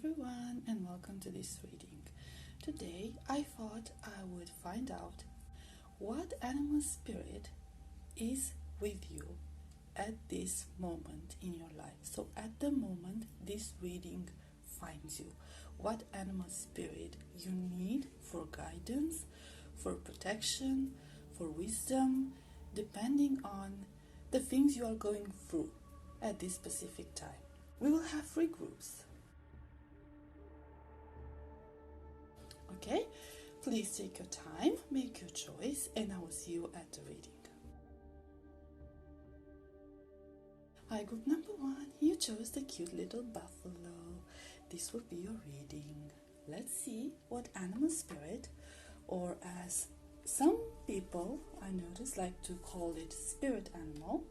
everyone, and welcome to this reading. Today I thought I would find out what animal spirit is with you at this moment in your life. So at the moment this reading finds you, what animal spirit you need for guidance, for protection, for wisdom, depending on the things you are going through at this specific time. We will have 3 groups. Okay, please take your time, make your choice, and I will see you at the reading. Hi, group number 1, you chose the cute little buffalo. This will be your reading. Let's see what animal spirit, or as some people I notice like to call it spirit animal.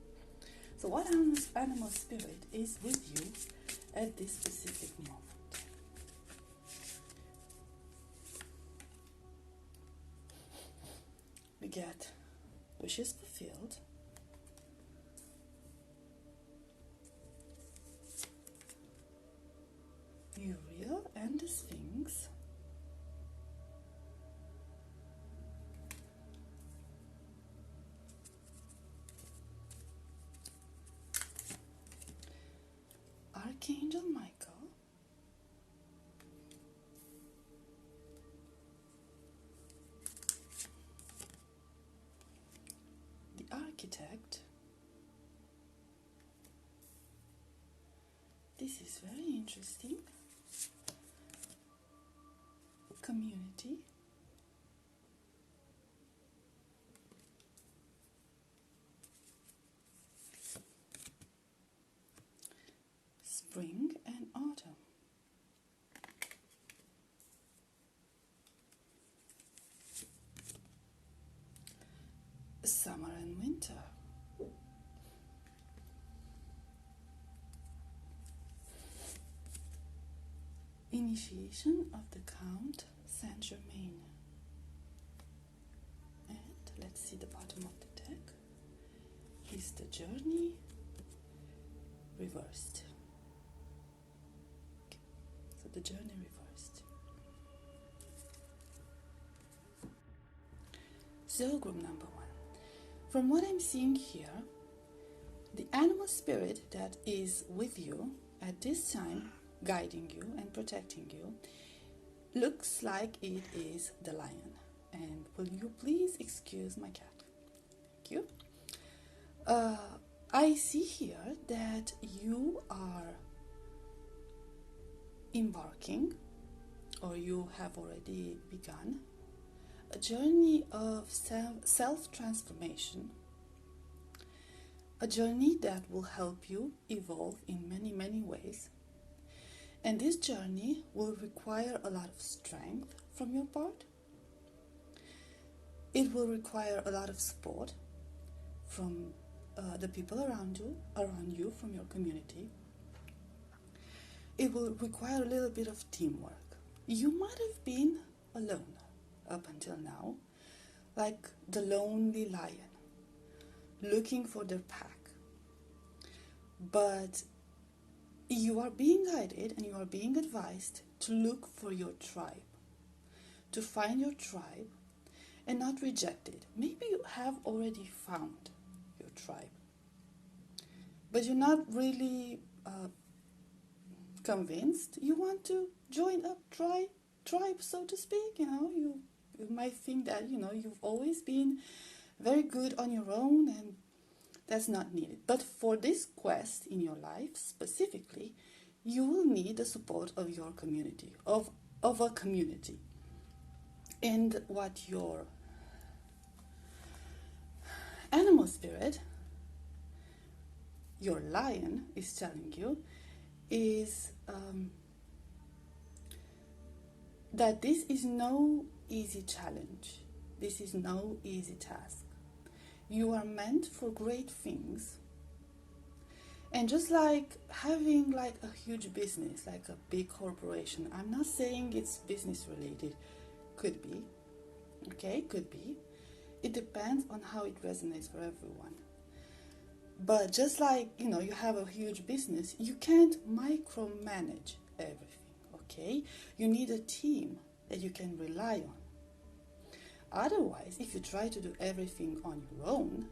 So what animal spirit is with you at this specific moment? We get wishes fulfilled, Uriel and the Sphinx, Archangel Michael, the Architect. This is very interesting. Community, Spring and Autumn, Summer and Winter, Initiation of the Count Saint Germain. And let's see the bottom of the deck. Is the Journey reversed. Okay. So the Journey reversed. So group number 1. From what I'm seeing here, the animal spirit that is with you at this time, guiding you and protecting you, looks like it is the lion. And will you please excuse my cat? Thank you. I see here that you are embarking, or you have already begun, a journey of self-transformation, a journey that will help you evolve in many, many ways. And this journey will require a lot of strength from your part. It will require a lot of support from the people around you, from your community. It will require a little bit of teamwork. You might have been alone up until now, like the lonely lion, looking for their pack. But you are being guided and you are being advised to look for your tribe, to find your tribe and not reject it. Maybe you have already found your tribe, but you're not really convinced. You want to join a tribe, so to speak. You might think that you've always been very good on your own, and that's not needed. But for this quest in your life specifically, you will need the support of your community, of a community. And what your animal spirit, your lion, is telling you is that this is no easy challenge. This is no easy task. You are meant for great things. And just like having like a huge business, like a big corporation, I'm not saying it's business related. Could be. Okay, could be. It depends on how it resonates for everyone. But just like, you have a huge business, you can't micromanage everything, okay? You need a team that you can rely on. Otherwise, if you try to do everything on your own,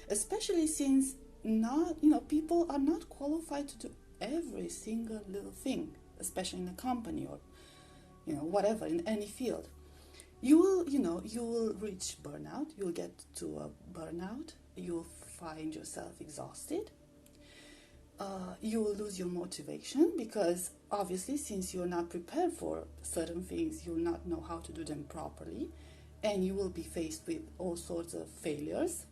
especially since people are not qualified to do every single little thing, especially in a company or whatever, in any field, you will reach burnout. You'll get to a burnout. You'll find yourself exhausted. You will lose your motivation because obviously, since you're not prepared for certain things, you'll not know how to do them properly, and you will be faced with all sorts of failures,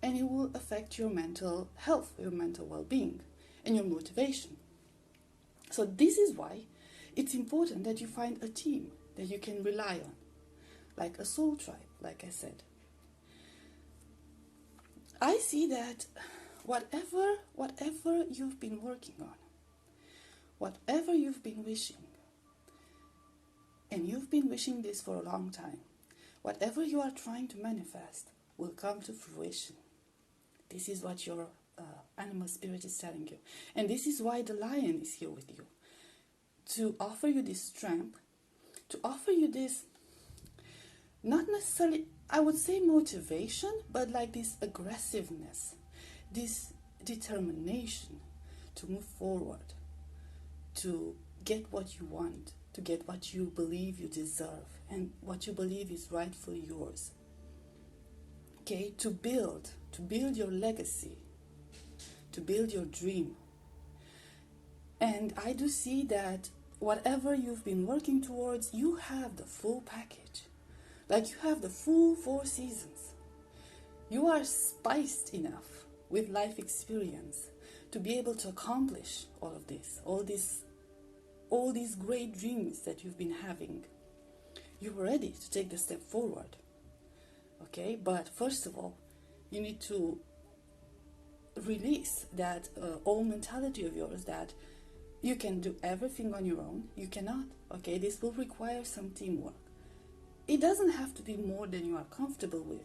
and it will affect your mental health, your mental well-being, and your motivation. So this is why it's important that you find a team that you can rely on, like a soul tribe, like I said. I see that whatever you've been working on, whatever you've been wishing, and you've been wishing this for a long time, whatever you are trying to manifest will come to fruition. This is what your animal spirit is telling you. And this is why the lion is here with you. To offer you this strength, to offer you this, not necessarily, I would say motivation, but like this aggressiveness, this determination to move forward, to get what you want, to get what you believe you deserve and what you believe is rightfully yours. Okay, to build your legacy, to build your dream. And I do see that whatever you've been working towards, you have the full package. Like you have the full 4 seasons. You are spiced enough with life experience to be able to accomplish all of this, all these great dreams that you've been having. You're ready to take the step forward. Okay, but first of all, you need to release that old mentality of yours that you can do everything on your own. You cannot. Okay, this will require some teamwork. It doesn't have to be more than you are comfortable with,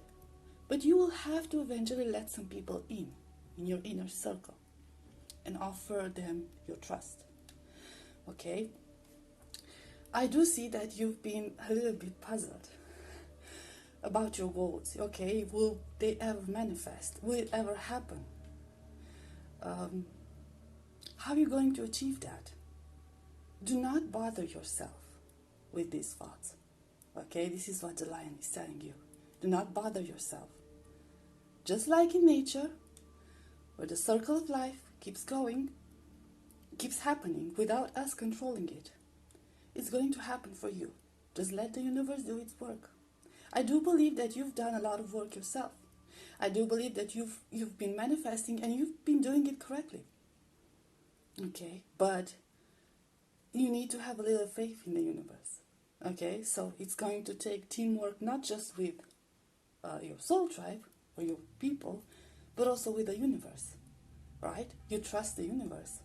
but you will have to eventually let some people in your inner circle and offer them your trust. Okay, I do see that you've been a little bit puzzled about your goals. Okay, will they ever manifest? Will it ever happen? How are you going to achieve that? Do not bother yourself with these thoughts. Okay, this is what the lion is telling you. Do not bother yourself. Just like in nature, where the circle of life keeps going, keeps happening without us controlling it, it's going to happen for you. Just let the universe do its work. I do believe that you've done a lot of work yourself. I do believe that you've been manifesting and you've been doing it correctly. Okay, but you need to have a little faith in the universe. Okay, so it's going to take teamwork, not just with your soul tribe or your people, but also with the universe, right? You trust the universe,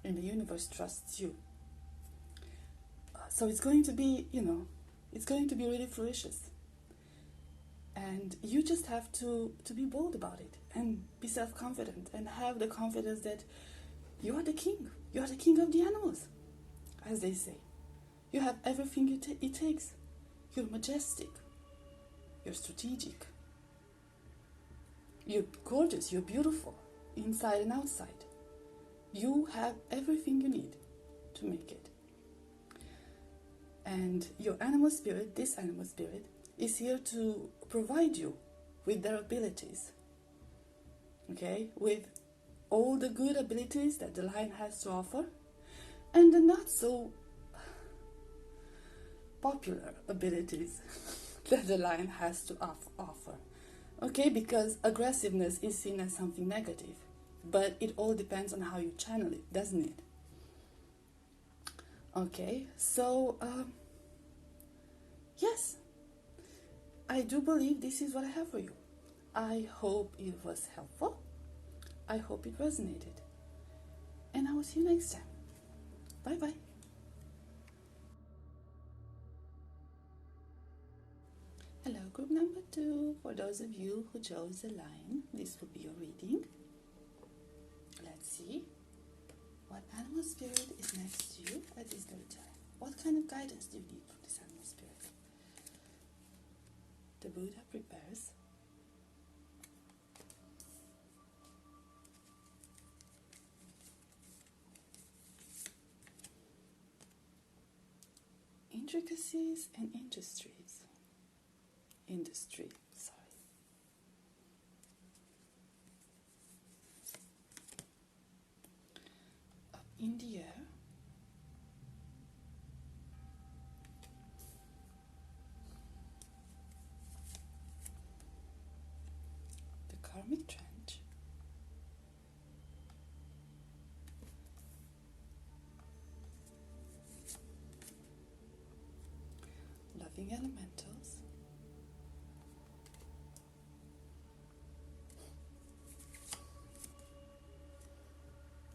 and the universe trusts you. So it's going to be, it's going to be really fruitious. And you just have to be bold about it and be self-confident and have the confidence that you are the king. You are the king of the animals, as they say. You have everything it takes. You're majestic. You're strategic. You're gorgeous. You're beautiful, inside and outside. You have everything you need to make it. And your animal spirit, this animal spirit, is here to provide you with their abilities. Okay? With all the good abilities that the lion has to offer, and the not so popular abilities that the lion has to offer. Okay, because aggressiveness is seen as something negative, but it all depends on how you channel it, doesn't it? Okay, so yes, I do believe this is what I have for you. I hope it was helpful. I hope it resonated. And I will see you next time. Bye-bye. Hello, group number 2. For those of you who chose the lion, this will be your reading. Let's see what animal spirit is next to you at this What kind of guidance do you need from this animal spirit? The Buddha prepares. Intricacies and industries. Industry, sorry. Up in the air. The karmic trench. Loving elementals.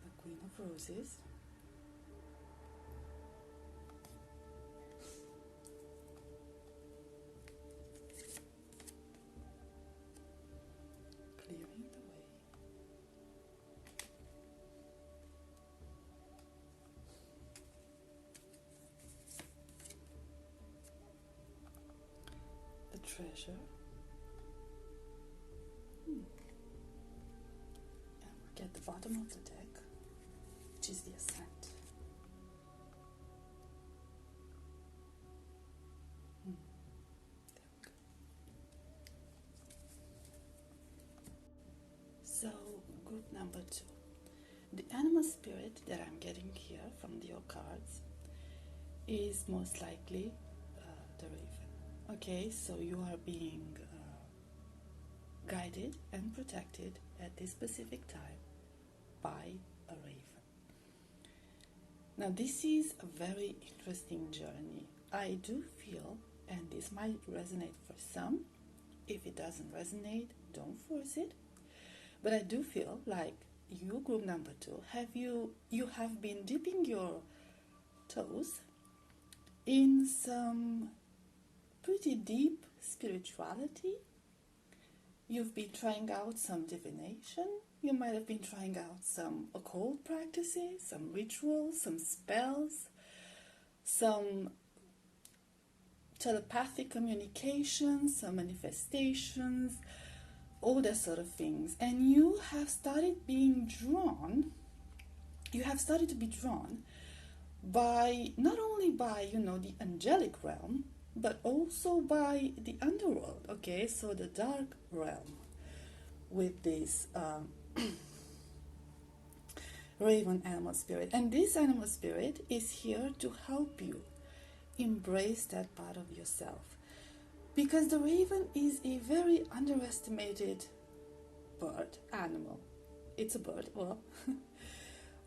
The Queen of Roses. Clearing the way. The treasure. And we're at the bottom of the deck, which is the ascent. There we go. So, group number 2. The animal spirit that I'm getting here from the cards is most likely the raven. Okay, so you are being guided and protected at this specific time by a raven. Now this is a very interesting journey. I do feel, and this might resonate for some, if it doesn't resonate, don't force it, but I do feel like you, group number 2, you have been dipping your toes in some pretty deep spirituality. You've been trying out some divination. You might have been trying out some occult practices, some rituals, some spells, some telepathic communication, some manifestations, all that sort of things. And you have started being drawn, you have started to be drawn by, not only by, the angelic realm, but also by the underworld, okay? So the dark realm with this raven animal spirit. And this animal spirit is here to help you embrace that part of yourself. Because the raven is a very underestimated bird, animal. It's a bird, well,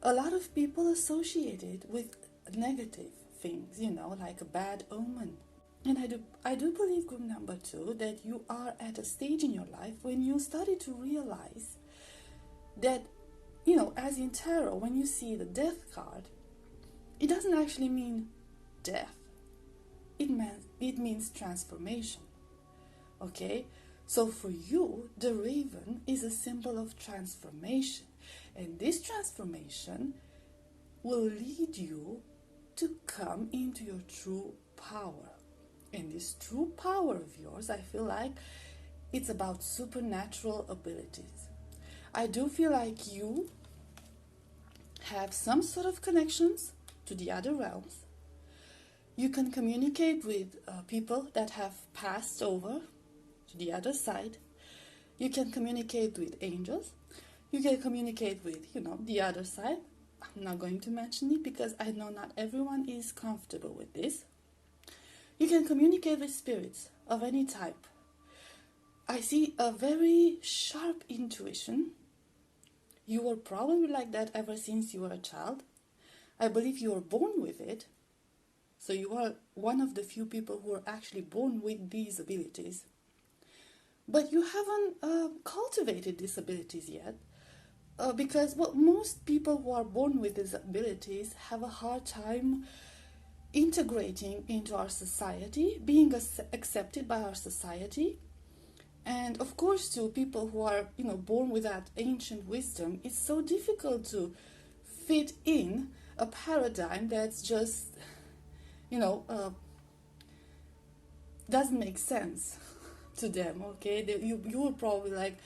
a lot of people associate it with negative things, like a bad omen. And I do believe, group number 2, that you are at a stage in your life when you started to realize that, as in tarot, when you see the death card, it doesn't actually mean death. It means transformation. Okay? So for you, the raven is a symbol of transformation. And this transformation will lead you to come into your true power. And this true power of yours, I feel like it's about supernatural abilities. I do feel like you have some sort of connections to the other realms. You can communicate with people that have passed over to the other side. You can communicate with angels. You can communicate with, the other side. I'm not going to mention it because I know not everyone is comfortable with this. You can communicate with spirits of any type. I see a very sharp intuition. You were probably like that ever since you were a child. I believe you were born with it. So you are one of the few people who are actually born with these abilities. But you haven't cultivated these abilities yet. Because most people who are born with these abilities have a hard time integrating into our society, being accepted by our society. And of course, to people who are, born with that ancient wisdom, it's so difficult to fit in a paradigm that's just doesn't make sense to them, okay? You will probably like,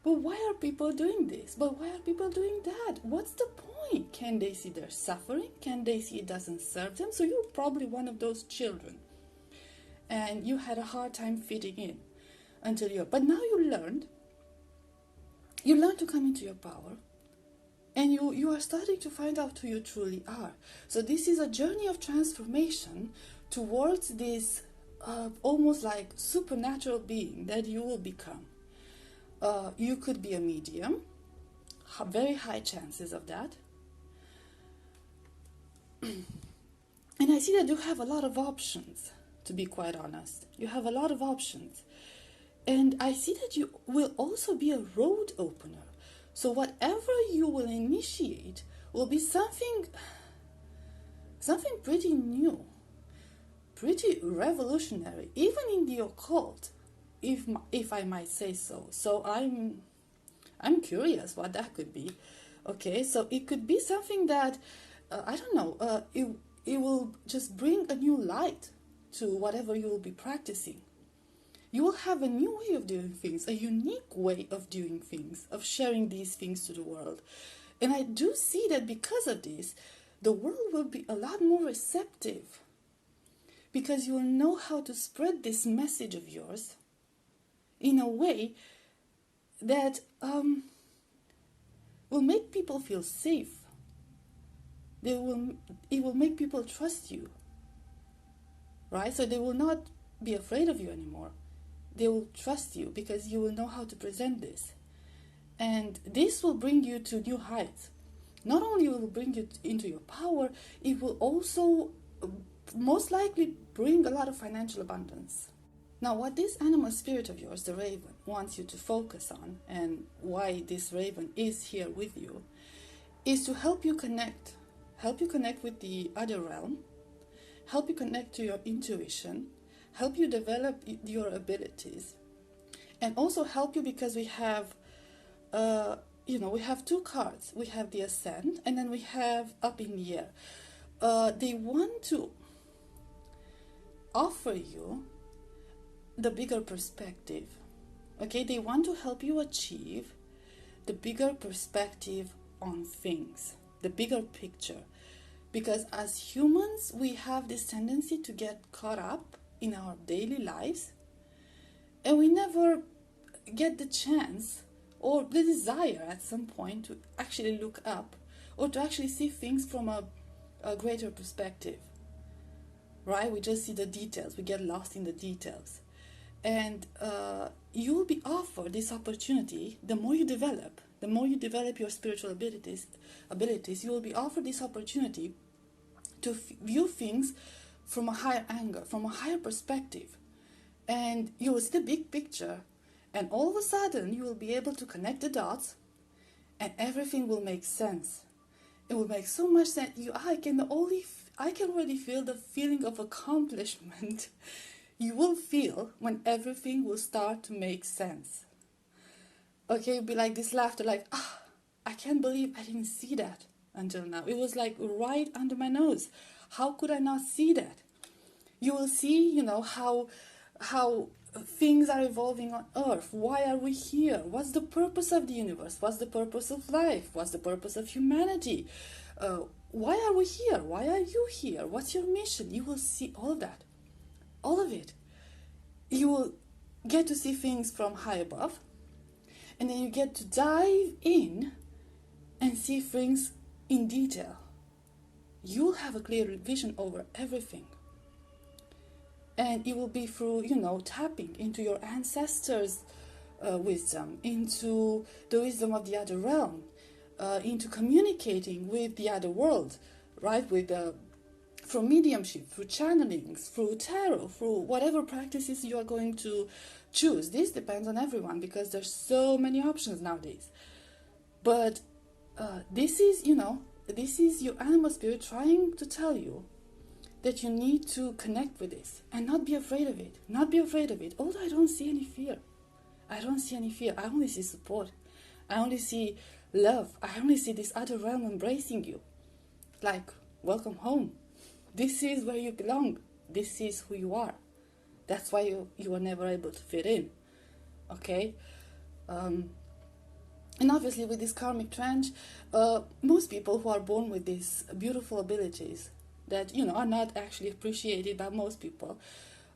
but why are people doing this? But why are people doing that? What's the point? Can they see their suffering? Can they see it doesn't serve them? So you're probably one of those children. And you had a hard time fitting in but now you learned to come into your power, and you are starting to find out who you truly are. So this is a journey of transformation towards this almost like supernatural being that you will become. You could be a medium, very high chances of that. And I see that you have a lot of options, to be quite honest. You have a lot of options. And I see that you will also be a road opener. So whatever you will initiate will be something pretty new, pretty revolutionary, even in the occult, if I might say so. So I'm curious what that could be. Okay, so it could be something that I don't know. It will just bring a new light to whatever you will be practicing. You will have a new way of doing things, a unique way of doing things, of sharing these things to the world. And I do see that because of this, the world will be a lot more receptive, because you will know how to spread this message of yours in a way that will make people feel safe. It will make people trust you, right? So they will not be afraid of you anymore. They will trust you because you will know how to present this. And this will bring you to new heights. Not only will it bring you into your power, it will also most likely bring a lot of financial abundance. Now, what this animal spirit of yours, the raven, wants you to focus on, and why this raven is here with you, is to help you connect with the other realm, help you connect to your intuition, help you develop your abilities, and also help you because we have, we have two cards. We have the ascend, and then we have up in the air. They want to offer you the bigger perspective. Okay, they want to help you achieve the bigger perspective on things, the bigger picture. Because as humans, we have this tendency to get caught up in our daily lives, and we never get the chance or the desire at some point to actually look up or to actually see things from a greater perspective, right? We just see the details. We get lost in the details. And you will be offered this opportunity. The more you develop your spiritual abilities, you will be offered this opportunity to view things from a higher angle, from a higher perspective. And you will see the big picture, and all of a sudden you will be able to connect the dots, and everything will make sense. It will make so much sense. I can already feel the feeling of accomplishment you will feel when everything will start to make sense. Okay, it'll be like this laughter, like, I can't believe I didn't see that until now. It was like right under my nose. How could I not see that? You will see, how things are evolving on Earth. Why are we here? What's the purpose of the universe? What's the purpose of life? What's the purpose of humanity? Why are we here? Why are you here? What's your mission? You will see all that. All of it. You will get to see things from high above, and then you get to dive in and see things in detail. You'll have a clear vision over everything. And it will be through, tapping into your ancestors' wisdom, into the wisdom of the other realm, into communicating with the other world, right? Through mediumship, through channelings, through tarot, through whatever practices you are going to choose. This depends on everyone because there's so many options nowadays. But this is your animal spirit trying to tell you that you need to connect with this and not be afraid of it. Not be afraid of it. Although I don't see any fear. I only see support. I only see love. I only see this other realm embracing you. Like, welcome home. This is where you belong. This is who you are. That's why you were never able to fit in. Okay? And obviously with this karmic trench, most people who are born with these beautiful abilities that, are not actually appreciated by most people,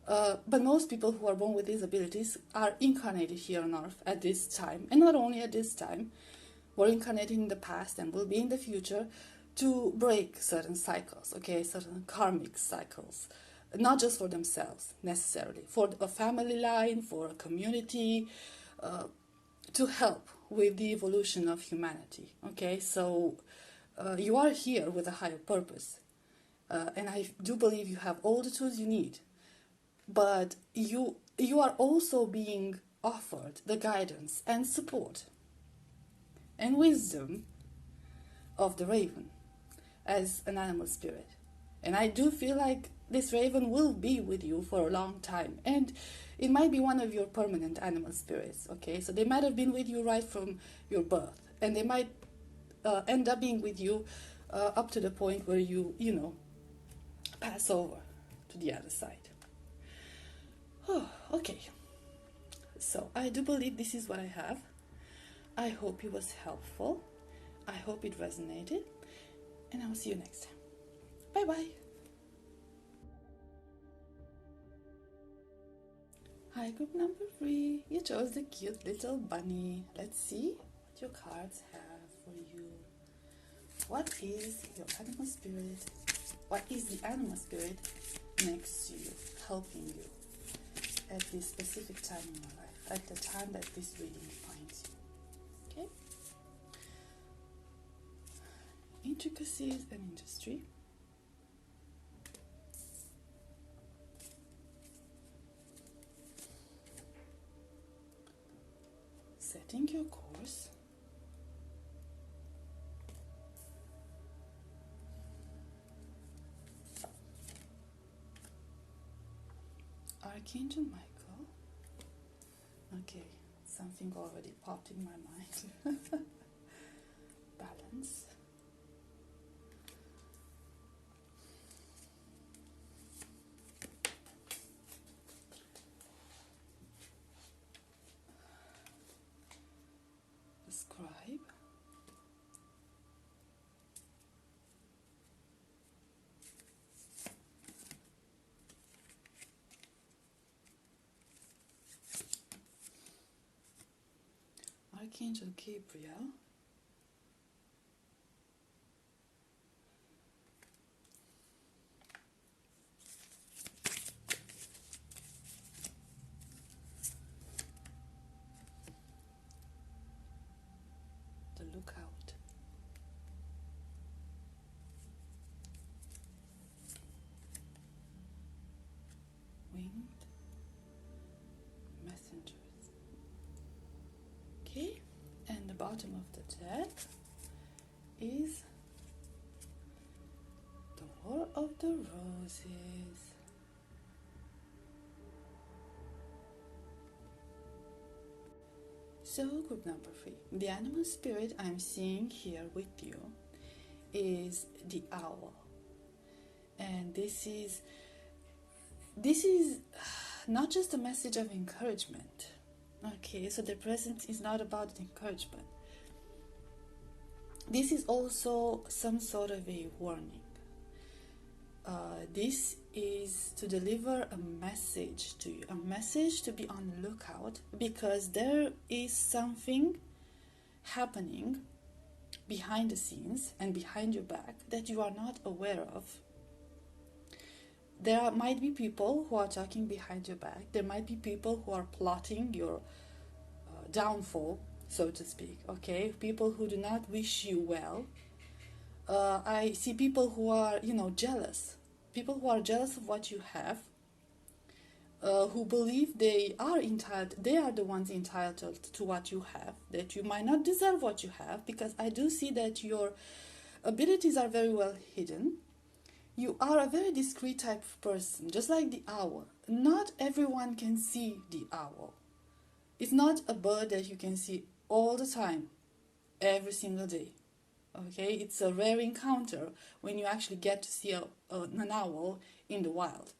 but most people who are born with these abilities are incarnated here on earth at this time. And not only at this time, were incarnated in the past and will be in the future to break certain cycles, okay, certain karmic cycles. Not just for themselves, necessarily. For a family line, for a community, to help with the evolution of humanity, okay? So you are here with a higher purpose. And I do believe you have all the tools you need. But you are also being offered the guidance and support and wisdom of the raven as an animal spirit. And I do feel like this raven will be with you for a long time. And it might be one of your permanent animal spirits, okay? So they might have been with you right from your birth. And they might end up being with you up to the point where you pass over to the other side. Oh, okay. So I do believe this is what I have. I hope it was helpful. I hope it resonated. And I will see you next time. Bye-bye. Hi, group number 3. You chose the cute little bunny. Let's see what your cards have for you. What is your animal spirit? What is the animal spirit next to you, helping you at this specific time in your life, at the time that this reading finds you? Okay? Intricacies and industry. Setting your course. Archangel Michael. Okay, something already popped in my mind. Balance. Scribe. Archangel Gabriel. The Lookout. Winged Messengers. Okay, and the bottom of the deck is the War of the Roses. So, group number 3. The animal spirit I'm seeing here with you is the owl. And this is not just a message of encouragement. Okay, so the present is not about encouragement. This is also some sort of a warning. This is to deliver a message to you, a message to be on the lookout, because there is something happening behind the scenes and behind your back that you are not aware of. There might be people who are talking behind your back. There might be people who are plotting your downfall, so to speak, okay? People who do not wish you well. I see people who are, jealous. People who are jealous of what you have, who believe they are the ones entitled to what you have, that you might not deserve what you have, because I do see that your abilities are very well hidden. You are a very discreet type of person, just like the owl. Not everyone can see the owl. It's not a bird that you can see all the time, every single day. Okay, it's a rare encounter when you actually get to see an owl in the wild.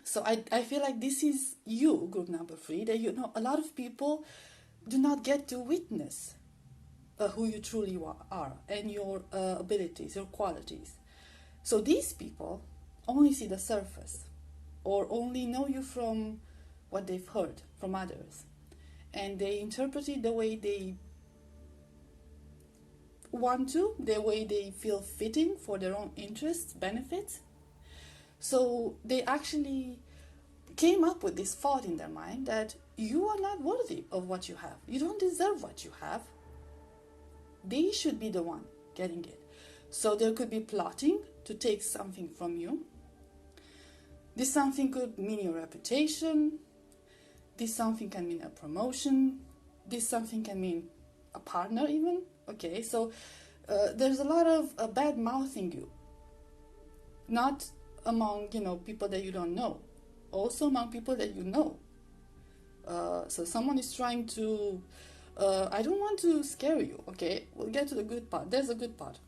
So I feel like this is you, group number 3, that a lot of people do not get to witness who you truly are and your abilities, your qualities. So these people only see the surface or only know you from what they've heard from others. And they interpret it the way they want to, the way they feel fitting for their own interests, benefits. So they actually came up with this thought in their mind that you are not worthy of what you have. You don't deserve what you have. They should be the one getting it. So there could be plotting to take something from you. This something could mean your reputation. This something can mean a promotion. This something can mean a partner even. Okay, so there's a lot of bad mouthing you. Not among, people that you don't know. Also among people that you know. So someone is trying to... I don't want to scare you, okay? We'll get to the good part. There's a good part.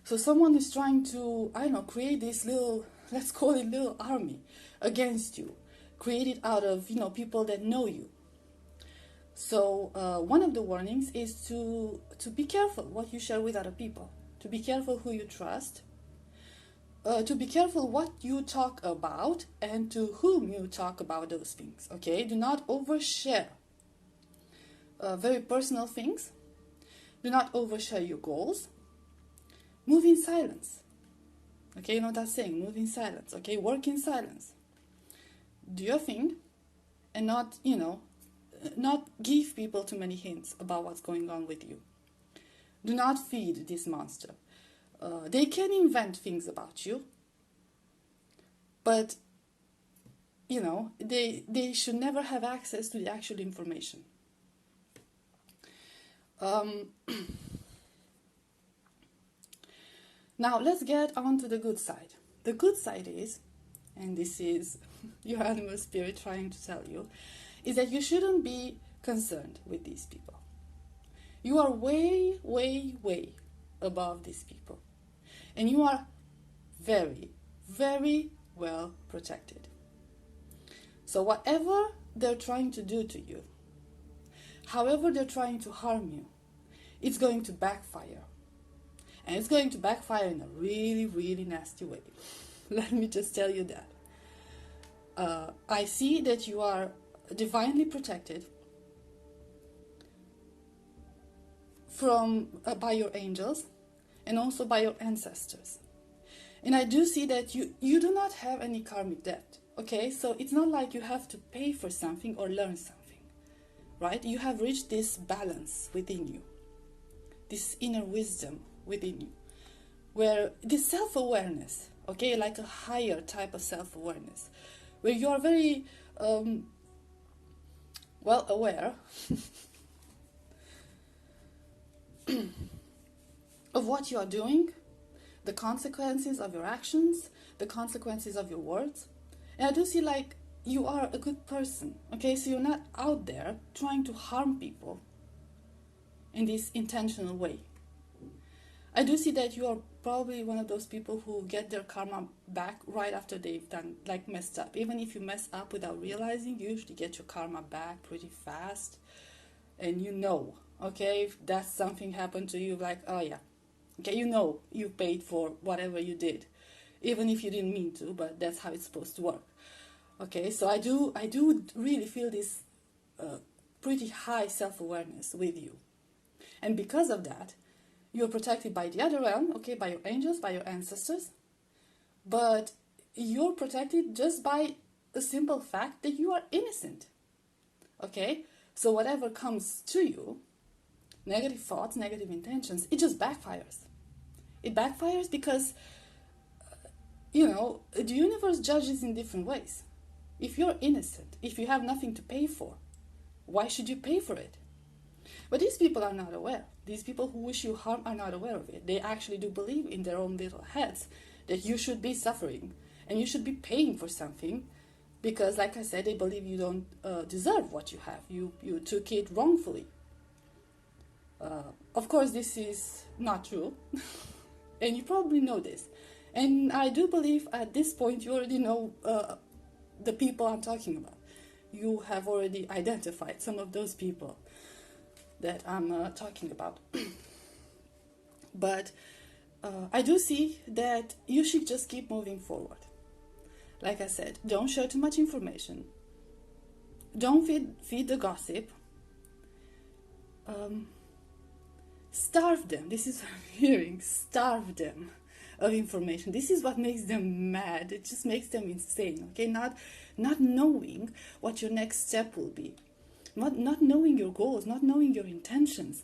So someone is trying to, create this little, let's call it little army against you. Create it out of, people that know you. So one of the warnings is to be careful what you share with other people. To be careful who you trust. To be careful what you talk about and to whom you talk about those things, okay? Do not overshare very personal things. Do not overshare your goals. Move in silence. Okay, you know that saying, move in silence, okay? Work in silence. Do your thing and not give people too many hints about what's going on with you. Do not feed this monster. They can invent things about you, but, they should never have access to the actual information. Now, let's get on to the good side. The good side is, and this is your animal spirit trying to tell you, is that you shouldn't be concerned with these people. You are way, way, way above these people. And you are very, very well protected. So whatever they're trying to do to you, however they're trying to harm you, it's going to backfire. And it's going to backfire in a really, really nasty way. Let me just tell you that. I see that you are divinely protected by your angels and also by your ancestors. And I do see that you do not have any karmic debt. Okay, so it's not like you have to pay for something or learn something, right? You have reached this balance within you, this inner wisdom within you, where this self-awareness, okay, like a higher type of self-awareness, where you are very well aware of what you are doing, the consequences of your actions, the consequences of your words. And I do see like you are a good person, okay? So you're not out there trying to harm people in this intentional way. I do see that you are probably one of those people who get their karma back right after they've done, like, messed up. Even if you mess up without realizing, you usually get your karma back pretty fast. And okay, if that's something happened to you, like, oh yeah, okay, you paid for whatever you did. Even if you didn't mean to, but that's how it's supposed to work. Okay, so I do really feel this pretty high self-awareness with you. And because of that, you're protected by the other realm, okay, by your angels, by your ancestors. But you're protected just by the simple fact that you are innocent. Okay? So whatever comes to you, negative thoughts, negative intentions, it just backfires. It backfires because, the universe judges in different ways. If you're innocent, if you have nothing to pay for, why should you pay for it? But these people are not aware. These people who wish you harm are not aware of it. They actually do believe in their own little heads that you should be suffering and you should be paying for something because, like I said, they believe you don't deserve what you have. You took it wrongfully. Of course, this is not true, and you probably know this. And I do believe at this point you already know the people I'm talking about. You have already identified some of those people that I'm talking about. But I do see that you should just keep moving forward. Like I said, don't share too much information. Don't feed the gossip. Starve them. This is what I'm hearing. Starve them of information. This is what makes them mad. It just makes them insane. Okay, not knowing what your next step will be, not knowing your goals, not knowing your intentions,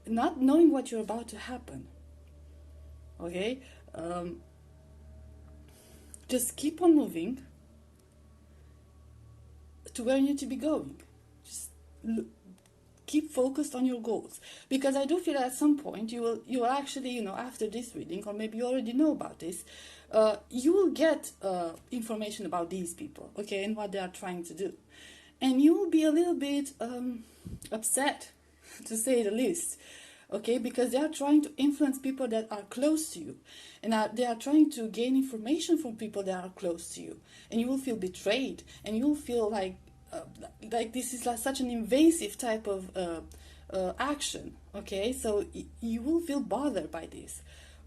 not knowing what you're about to happen. Okay, just keep on moving to where you need to be going. Just keep focused on your goals, because I do feel at some point you will actually, after this reading, or maybe you already know about this, you will get information about these people, okay, and what they are trying to do, and you will be a little bit upset, to say the least, okay, because they are trying to influence people that are close to you, and they are trying to gain information from people that are close to you, and you will feel betrayed, and you will feel like this is like such an invasive type of action, okay? So you will feel bothered by this.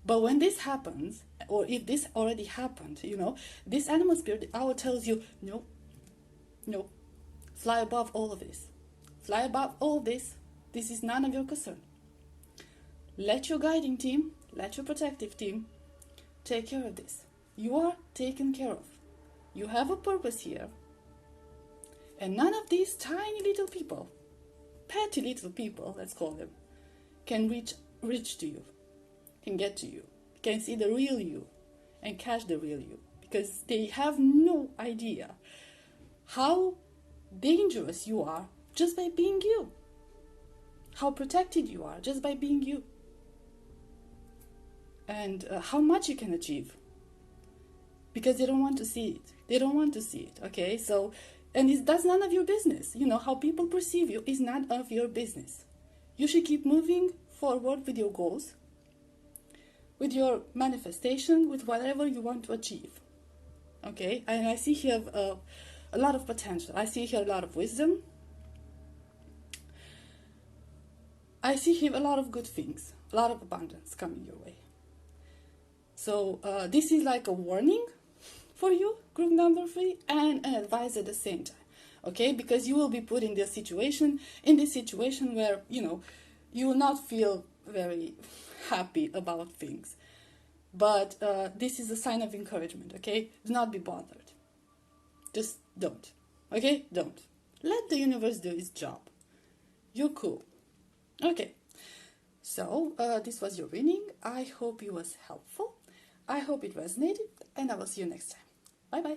But when this happens, or if this already happened, this animal spirit hour tells you, no, fly above all of this. Fly above all this. This is none of your concern. Let your guiding team, let your protective team take care of this. You are taken care of. You have a purpose here. And none of these tiny little people, petty little people, let's call them, can reach to you, can get to you, can see the real you and catch the real you, because they have no idea how dangerous you are just by being you, how protected you are just by being you, and how much you can achieve, because they don't want to see it. They don't want to see it, okay? So, and that's none of your business. How people perceive you is none of your business. You should keep moving forward with your goals, with your manifestation, with whatever you want to achieve. Okay? And I see here a lot of potential. I see here a lot of wisdom. I see here a lot of good things, a lot of abundance coming your way. So this is like a warning for you, group number 3, and an advice at the same time, okay? Because you will be put in this situation where, you will not feel very happy about things. But this is a sign of encouragement, okay? Do not be bothered. Just don't, okay? Don't. Let the universe do its job. You're cool. Okay, so this was your reading. I hope it was helpful. I hope it resonated, and I will see you next time. Bye-bye.